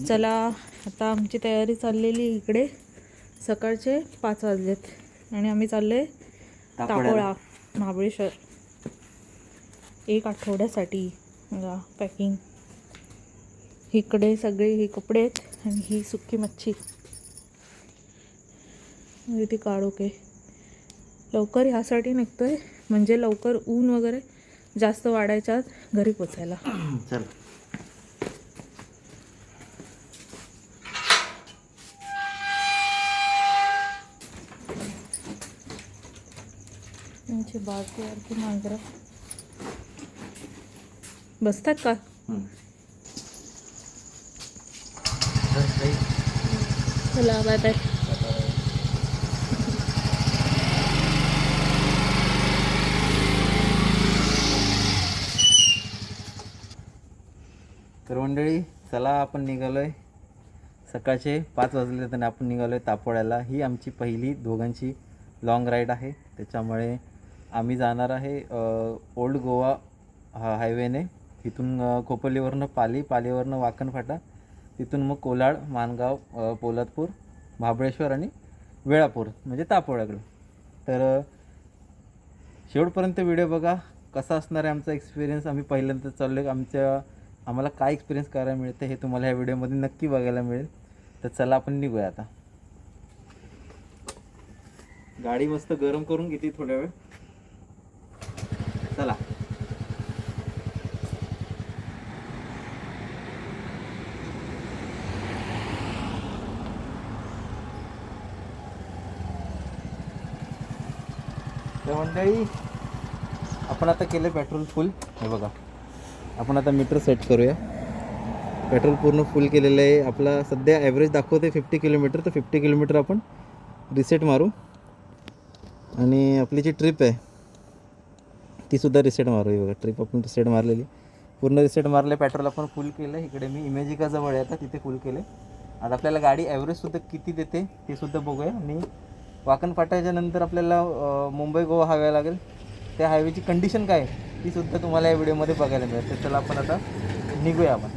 चला आता आमची तयारी चाललेली इकडे. सकाळचे 5 वाजलेत आणि आम्ही चाललोय तापोळा महाबळेश्वर 1 आठवड्यासाठी. बघा पॅकिंग. इकडे सगळे हे कपडे आहेत आणि ही सुकी मच्छी ती काढोके. लवकर ह्यासाठी निघतोय म्हणजे लवकर ऊन वगैरे जास्त वाढायच्या आत घरी पोचायला. चल त्यांची बाजूवरती मांजरं बसतात का? चला बाय बाय. तर मंडळी चला आपण निघालोय. सकाळचे 5 वाजले आणि आपण निघालोय तापोळ्याला. ही आमची पहिली दोघांची लॉंग राईड आहे. त्याच्यामुळे आम्ही जाणार आहे ओल्ड गोवा हायवेने. तिथून खोपोलीवरनं पालीवरनं वाकण फाटा, तिथून मग कोलाड, माणगाव, पोलादपूर, महाबळेश्वर आणि वेळापूर म्हणजे तापोळ्याकडे. तर शेवटपर्यंत व्हिडिओ बघा. कसा असणार आहे आमचा एक्सपिरियन्स. आम्ही पहिल्यांदा चाललो आहे. आम्हाला काय एक्सपिरियन्स करायला मिळतं हे तुम्हाला ह्या व्हिडिओमध्ये नक्की बघायला मिळेल. तर चला आपण निघूया आता. गाडी मस्त गरम करून घेते थोड्या वेळ. चला तर मंडळी आपण आता केलं पेट्रोल फुल. हे बघा आपण आता मीटर सेट करूया. पेट्रोल पूर्ण फुल केलेलं आहे. आपला सध्या ॲव्हरेज दाखवते 50 किलोमीटर. तर 50 किलोमीटर आपण रिसेट मारू आणि आपली जी ट्रिप आहे तीसुद्धा रिसेट मारू. ही बघा ट्रिप आपण रिसेट मारलेली, पूर्ण रिसेट मारले. पेट्रोल आपण फुल केलं. इकडे मी इमेजिकाजवळ आहे आता, तिथे फुल केले. आता आपल्याला गाडी ॲव्हरेजसुद्धा किती देते ते सुद्धा बघूया. आणि वाकण फाटायच्या नंतर आपल्याला मुंबई गोवा हायवे लागेल. त्या हायवेची कंडिशन काय आहे ती सुद्धा तुम्हाला या व्हिडिओमध्ये बघायला मिळेल. तर चला आपण आता निघूया आपण.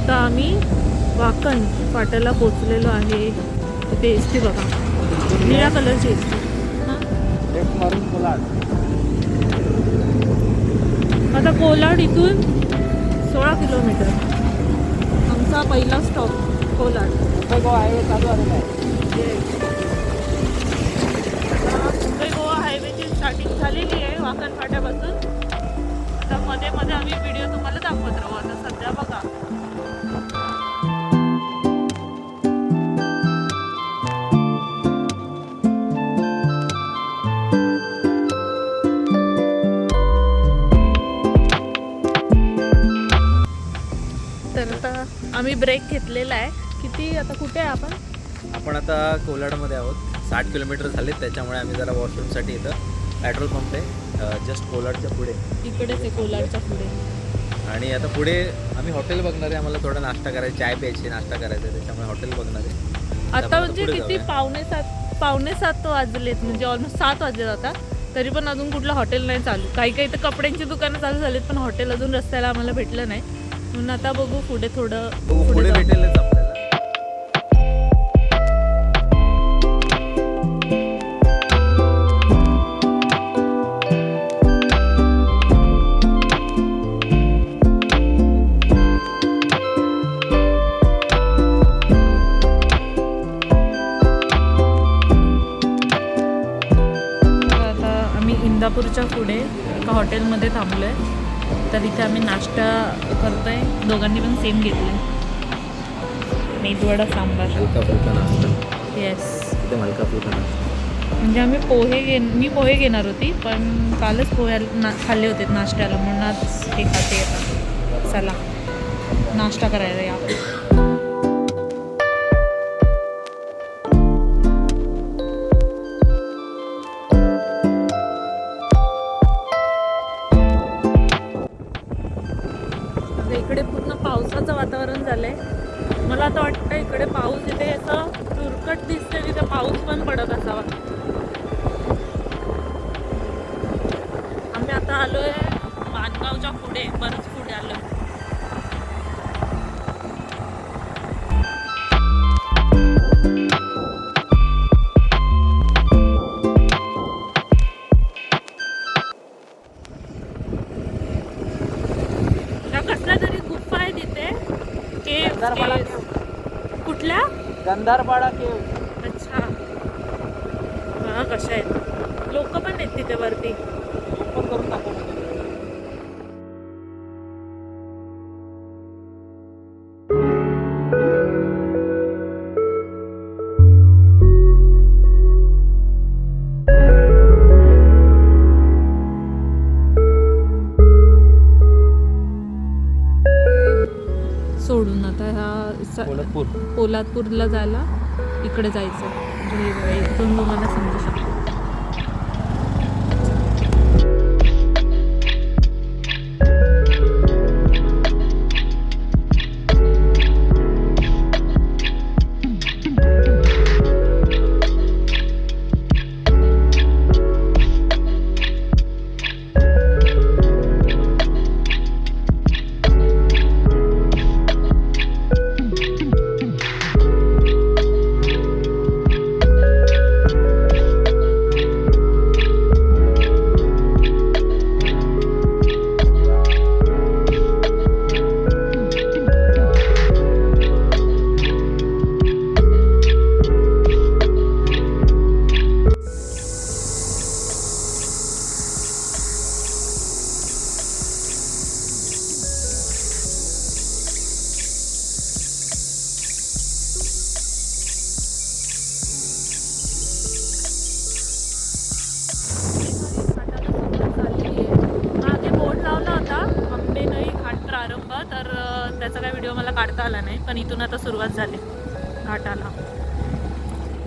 आम्ही वाकण फाट्याला पोचलेलो आहे. ते एस टी बघा, निळ्या कलरची एस टी. आता कोलाड इथून 16 किलोमीटर. आमचा पहिला स्टॉप कोलाड. मुंबई गोवा हायवे चालू आलेला आहे. मुंबई गोवा हायवेची स्टार्टिंग झालेली आहे वाकण फाट्यापासून. आता मध्ये मध्ये आम्ही व्हिडिओ तुम्हाला दाखवत राहू. आता सध्या बघा आम्ही ब्रेक घेतलेला आहे. किती आता कुठे आहे आपण आता कोलाडमध्ये आहोत. 60 किलोमीटर झालेत. त्याच्यामुळे आम्ही जरा वॉशरूमसाठी इथं पेट्रोल पंप आहे जस्ट कोलाडच्या पुढे. इकडेच आहे कोलाडच्या पुढे. आणि आता पुढे आम्ही हॉटेल बघणार आहे. आम्हाला थोडा नाश्ता करायचा, चाय प्यायची, नाश्ता करायचा आहे. त्याच्यामुळे हॉटेल बघणार आहे. आता म्हणजे किती 6:45 वाजलेत. म्हणजे ऑलमोस्ट 7 वाजलेत आता. तरी पण अजून कुठलं हॉटेल नाही चालू. काही काही तर कपड्यांची दुकानं चालू झालीत पण हॉटेल अजून रस्त्याला आम्हाला भेटलं नाही. म्हणून आता बघू पुढे थोडं पुढे भेटेलच आपल्याला. आता आम्ही इंदापूरच्या पुढे एका हॉटेलमध्ये थांबलो आहे. तर इथे आम्ही नाश्ता करतोय. दोघांनी पण सेम घेतले. मेदवडा सांबार. हलका फुलका नाश्ता. येस एकदम हलका फुलका नाश्ता. म्हणजे आम्ही मी पोहे घेणार होती पण कालच पोहे खाल्ले होते नाश्त्याला. म्हणून आज हे खाते येतात. चला नाश्ता करायला या. वातावरण झालंय. मला आता वाटतं इकडे पाऊस इथे असं तुरकट दिसते, तिथे पाऊस पण पडत असावा. आम्ही आता आलोय माणगावच्या पुढे, बरंच पुढे आलोय. कसला तरी गुफा आहे तिथे. कुठल्या? गंधारपाडा केव. अच्छा, हा कशा आहेत, लोक पण आहेत तिथे वरती. ओपन करून टाकू. सोडून आता ह्या पोलादपूरला जायला इकडे जायचं. म्हणजे इथून तुम्हाला समजू शकतो. त्याचा काय व्हिडिओ मला काढता आला नाही, पण इथून आता सुरुवात झाली घाटाला.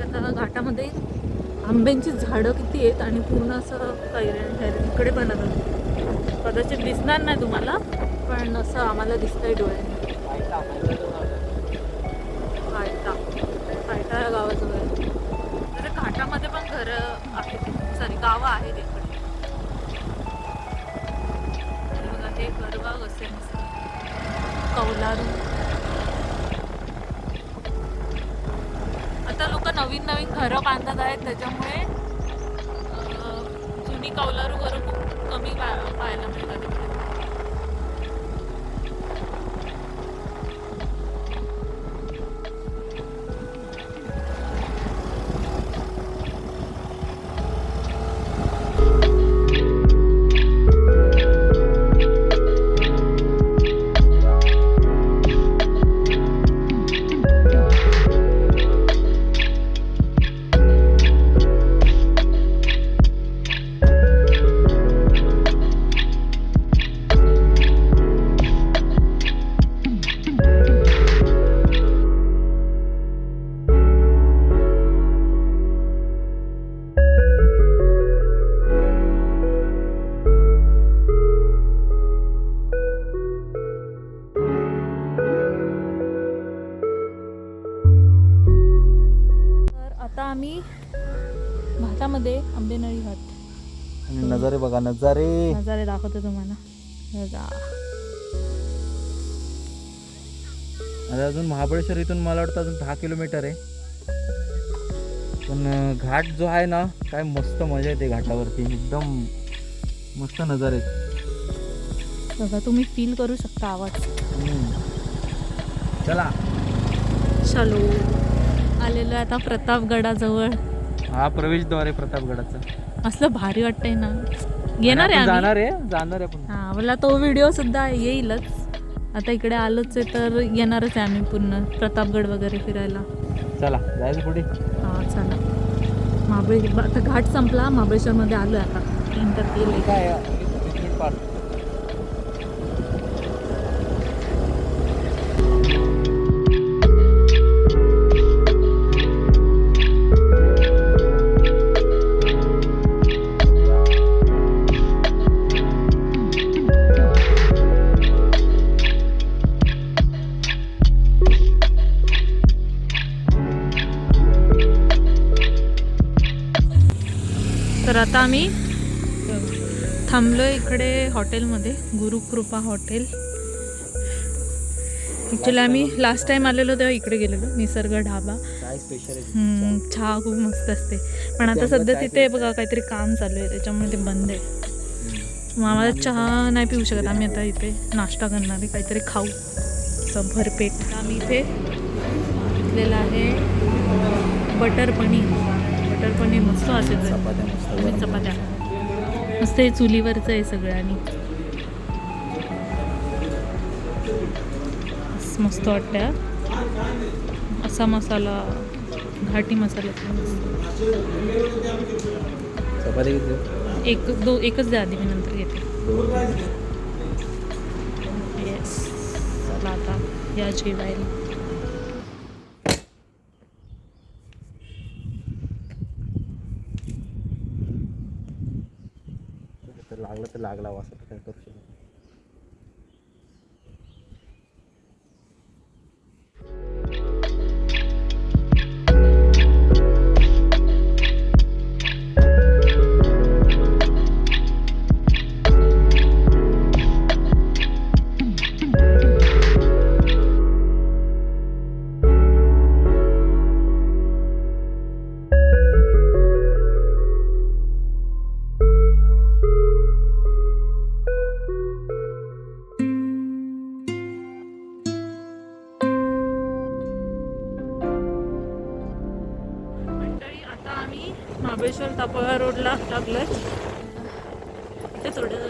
आता घाटामध्ये आंब्यांची झाडं किती आहेत आणि पूर्ण असं कैऱ्या इकडे पण आता कदाचित दिसणार नाही तुम्हाला, पण असं आम्हाला दिसतंय डोळ्याने. फायटा या गावाजवळ आहे. तर घाटामध्ये पण घरं आहेत, सॉरी गावं आहेत इकडे. बघा हे गरगाव असे मस्त कौलारू. आता लोक नवीन नवीन घरं बांधत आहेत, त्याच्यामुळे जुनी कौलारू घरं खूप कमी पाहायला मिळतात इकडे. आम्ही घाटामध्ये आंबेनळी घाट आणि नजारे बघा, नजारे दाखवतो तुम्हाला. आता अजून महाबळेश्वर इथून मला वाटतं अजून 10 किलोमीटर आहे, पण घाट जो आहे ना, काय मस्त मजा येते घाटावरती. एकदम मस्त नजारे बघा, तुम्ही फील करू शकता आवाज. चला चलो, आलेलो आता प्रतापगडाजवळ. हा प्रवेशद्वार आहे प्रतापगडाचा. असलं भारी वाटतंय ना. येणार आहे, जाणार आहे पण. हा, मला तो व्हिडिओ सुद्धा येईलच. आता इकडे आलोच आहे तर येणारच आहे आम्ही पूर्ण प्रतापगड वगैरे फिरायला. चला जायचं पुढे. हा चला. आता घाट संपला, महाबळेश्वरमध्ये आलो आहे आता. एंटर केले काय तर आता आम्ही थांबलो इकडे हॉटेलमध्ये, गुरुकृपा हॉटेल. ॲक्च्युली आम्ही लास्ट टाइम आलेलो तेव्हा इकडे गेलेलो, निसर्ग ढाबा. काय स्पेशल चहा खूप मस्त असते, पण आता सध्या तिथे बघा काहीतरी काम चालू आहे त्याच्यामुळे ते बंद आहे. मग आम्हाला चहा नाही पिऊ शकत, आम्ही आता इथे नाश्ता करणार आहे, काहीतरी खाऊ असं भरपेट. आम्ही इथे घेतलेलं आहे बटर पनीर मस्त असेल आणि चपात्या मस्त. हे चुलीवरचं आहे सगळं आणि मस्त वाटतं असा मसाला, घाटी मसाला. चपाती एकच द्या आधी, मी नंतर घेते. येस, चला आता या जेवायला. लागलं तर लागला, असं काय करू शकतो. आता आम्ही महाबळेश्वर तापोळा रोडला लागलोय. ते थोडं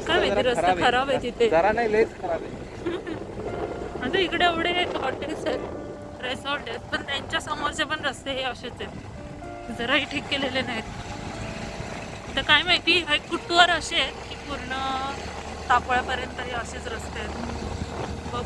काय माहिती रस्ता खराब आहे तिथे, जरा नाही लयच खराब आहे. आता इकडे एवढे हॉटेल्स आहेत, रेसॉर्ट आहेत, पण त्यांच्या समोरचे पण रस्ते हे असेच आहेत, जराही ठीक केलेले नाहीत. तर काय माहिती कुठवर असे आहेत की पूर्ण तापोळ्यापर्यंत हे असेच रस्ते आहेत. बघ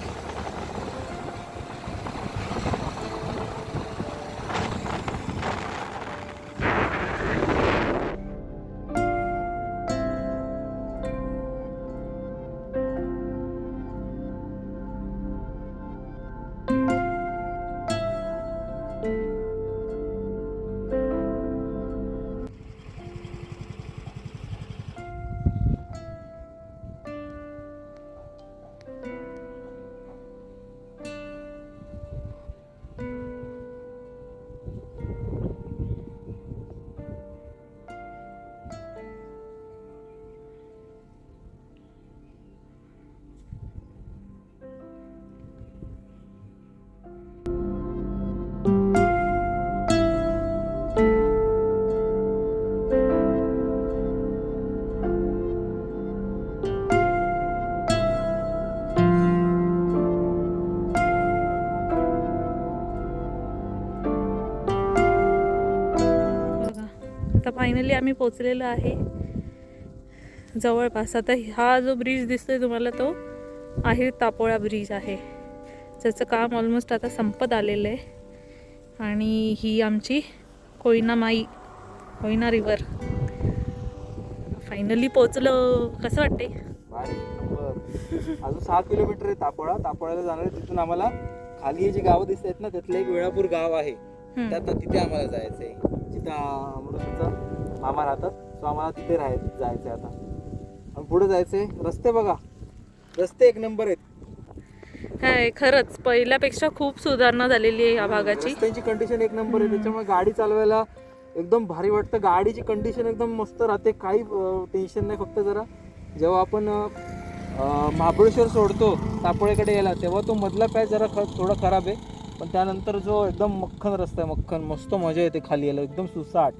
आता फायनली आम्ही पोचलेलो आहे जवळपास. आता हा जो ब्रिज दिसतोय तुम्हाला तो आहे तापोळा ब्रिज आहे, ज्याचं काम ऑलमोस्ट आता संपत आलेलं आहे. आणि ही आमची कोयना रिव्हर. फायनली पोचलो. कसं वाटते? अजून 6 किलोमीटर आहे तापोळ्याला जाणार आहे. तिथून आम्हाला खाली जी गावं दिसत आहेत ना, त्यातलं एक वेळापूर गाव आहे, तिथे आम्हाला जायचंय. जिथं अमृताचा मामा राहतात, सो आम्हाला तिथे जायचंय. आता आणि पुढे जायचंय. रस्ते बघा, रस्ते एक नंबर आहेत. काय खरंच पहिल्यापेक्षा खूप सुधारणा झालेली आहे या भागाची. रस्त्यांची कंडिशन एक नंबर आहे, त्याच्यामुळे गाडी चालवायला एकदम भारी वाटतं. गाडीची कंडिशन एकदम मस्त राहते, काही टेन्शन नाही. फक्त जरा जेव्हा आपण महाबळेश्वर सोडतो तापोळ्याकडे यायला, तेव्हा तो मधला पॅच जरा थोडा खराब आहे, पण त्यानंतर जो एकदम मक्खन रस्ता आहे, मक्खन मस्त मजा येते खाली यायला, एकदम सुसाट.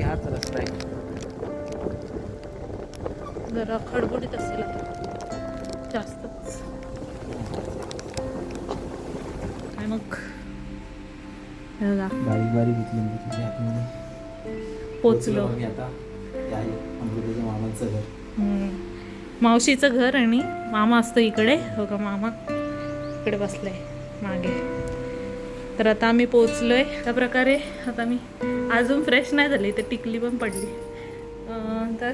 हाच रस्ता आहे. जरा खडबडीत असेल आता जास्तच. आणि मग हे बघा बारीक बारीक घेतली आतमध्ये पोचलो. मी आता हे आहे अमृताच्या मामांचं घर. मावशीचं घर आणि मामा असतो इकडे. हो का, मामा इकडे बसलाय मागे. तर आता आम्ही पोचलोय. त्या प्रकारे आता मी अजून फ्रेश नाही झाली, तर टिकली पण पडली. तर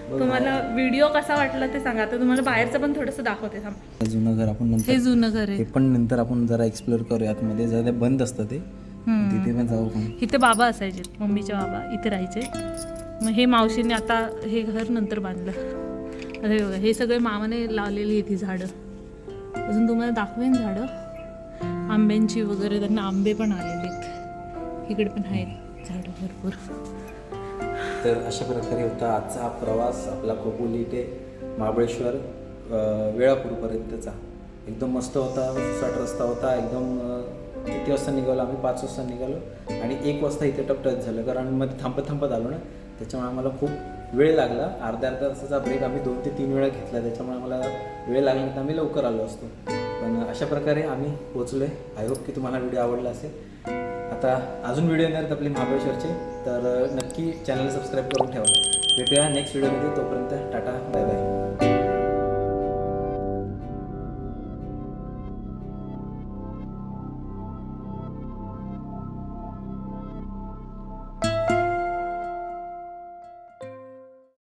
तुम्हाला व्हिडिओ कसा वाटला ते सांगा. आता तुम्हाला बाहेरचं पण थोडंसं दाखवते. थांब. जुनं घर आपण नंतर हे जुनं घर आहे. ते पण नंतर आपण जरा एक्सप्लोर करूया आतमध्ये. जरा ते बंद असतं ते, तिथे पण जाऊ पण. इथे बाबा असायचे, मम्मीचे बाबा इथे राहायचे. मग हे मावशीने आता हे घर नंतर बांधलं. आता हे बघा, हे सगळे मामाने लावलेली आहेत ही झाडं. अजून तुम्हाला दाखवेन झाडं आंब्यांची वगैरे. त्यांना आंबे पण आलेले आहेत. इकडे पण आहेत झाडं भरपूर. तर अशा प्रकारे होता आजचा हा प्रवास आपला खोपोली ते महाबळेश्वर वेळापूरपर्यंतचा. एकदम मस्त होता. सुसाट रस्ता होता एकदम. किती वाजता निघालो आम्ही? 5 वाजता निघालो आणि 1 वाजता इथे टच झालं, कारण मध्ये थांबत आलो ना, त्याच्यामुळे आम्हाला खूप वेळ लागला. अर्ध्या तासाचा ब्रेक आम्ही 2 ते 3 वेळा घेतला, त्याच्यामुळे आम्हाला वेळ लागला तर आम्ही लवकर आलो असतो. पण अशा प्रकारे आम्ही पोचलो आहे. आय होप की तुम्हाला व्हिडिओ आवडला असेल. आता अजून व्हिडिओ येणार आहेत आपले महाबळेश्वरचे, तर नक्की चॅनल सबस्क्राईब करून ठेवा. भेटूया नेक्स्ट व्हिडिओमध्ये. तोपर्यंत टाटा, बाय बाय.